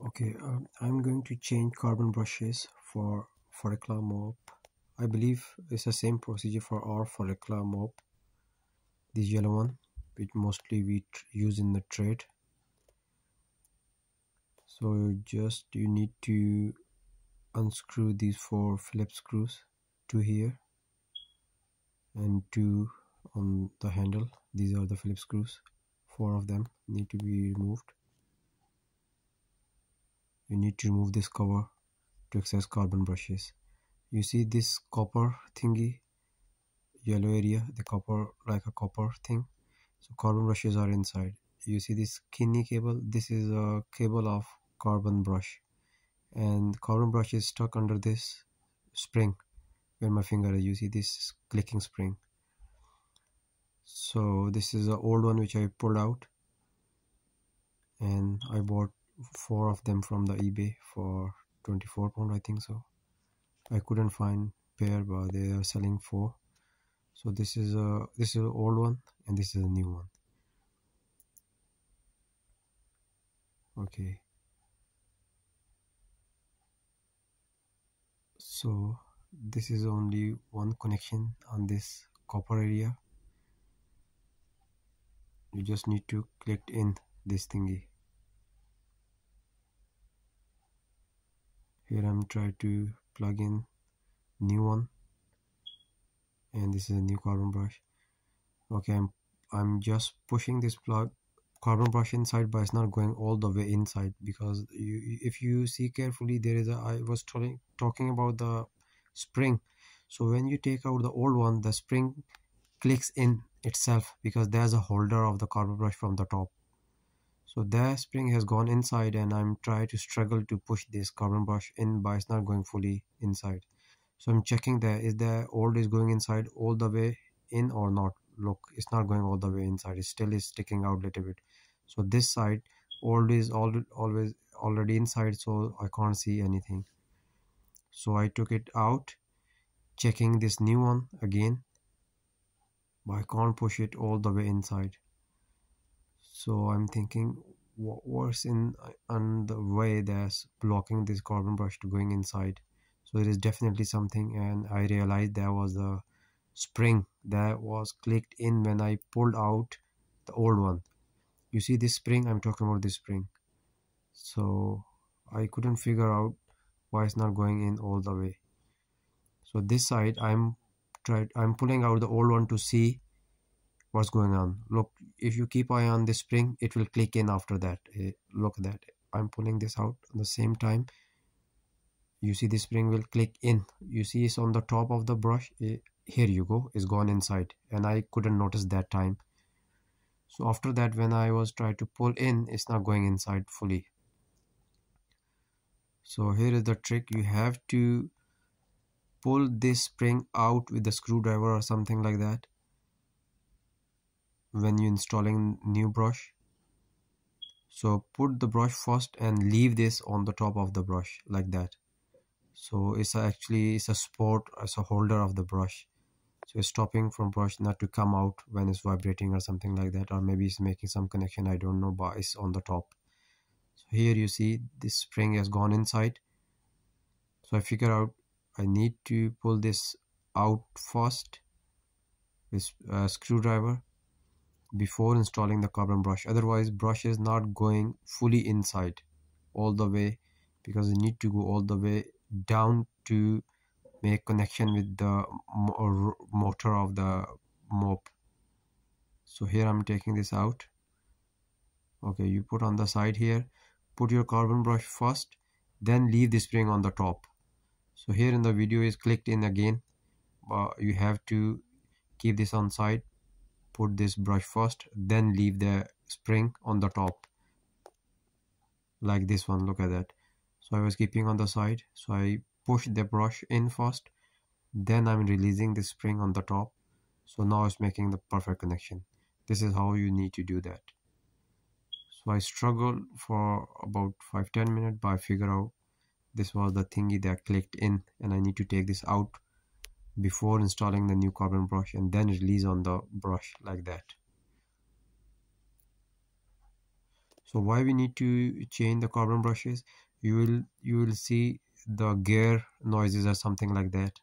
Okay, I'm going to change carbon brushes for follicular mop. I believe it's the same procedure for our follicular mop. This yellow one, which mostly we use in the trade. So just you need to unscrew these 4 Phillips screws, 2 here and 2 on the handle. These are the Phillips screws. 4 of them need to be removed. You need to remove this cover to access carbon brushes. You see this copper thingy, yellow area, the copper, like a copper thing. So carbon brushes are inside. You see this skinny cable, this is a cable of carbon brush, and carbon brush is stuck under this spring where my finger is. You see this clicking spring. So this is an old one which I pulled out, and I bought 4 of them from the eBay for 24 pound, I think so. I couldn't find pair, but they are selling 4. So this is an old one and this is a new one. Okay, so this is only one connection on this copper area. You just need to click in this thingy. Here I'm trying to plug in new one, and this is a new carbon brush. Okay, I'm just pushing this carbon brush inside, but it's not going all the way inside, because if you see carefully, there is I was talking about the spring. So when you take out the old one, the spring clicks in itself because there's a holder of the carbon brush from the top. So that spring has gone inside, and I'm trying to struggle to push this carbon brush in, but it's not going fully inside. So I'm checking that is the old is going inside all the way in or not. Look, it's not going all the way inside, it still is sticking out a little bit. So this side old is always already inside, so I can't see anything. So I took it out, checking this new one again, but I can't push it all the way inside. So I'm thinking what's on the way that's blocking this carbon brush to going inside. So it is definitely something, and I realized there was a spring that was clicked in when I pulled out the old one. You see this spring, I'm talking about this spring. So I couldn't figure out why it's not going in all the way. So this side I'm pulling out the old one to see what's going on. Look, if you keep eye on this spring, it will click in after that. Look at that, I'm pulling this out at the same time. You see this spring will click in. You see it's on the top of the brush. Here you go, it's gone inside, and I couldn't notice that time. So after that, when I was trying to pull in, it's not going inside fully. So here is the trick. You have to pull this spring out with the screwdriver or something like that when you're installing new brush. So put the brush first and leave this on the top of the brush like that. So it's a support, it's a holder of the brush. So it's stopping from brush not to come out when it's vibrating or something like that, or maybe it's making some connection, I don't know, but it's on the top. So here you see this spring has gone inside. So I figure out I need to pull this out first with a screwdriver before installing the carbon brush. Otherwise brush is not going fully inside all the way, because you need to go all the way down to make connection with the motor of the mop. So here I'm taking this out. Okay, you put on the side here, put your carbon brush first, then leave the spring on the top. So here in the video is clicked in again, but you have to keep this on side, put this brush first, then leave the spring on the top like this one. Look at that. So I was keeping on the side, so I push the brush in first, then I'm releasing the spring on the top. So now it's making the perfect connection. This is how you need to do that. So I struggled for about 5-10 minutes, but I figured out this was the thingy that clicked in, and I need to take this out before installing the new carbon brush and then release on the brush like that. So why we need to change the carbon brushes? You will see the gear noises or something like that.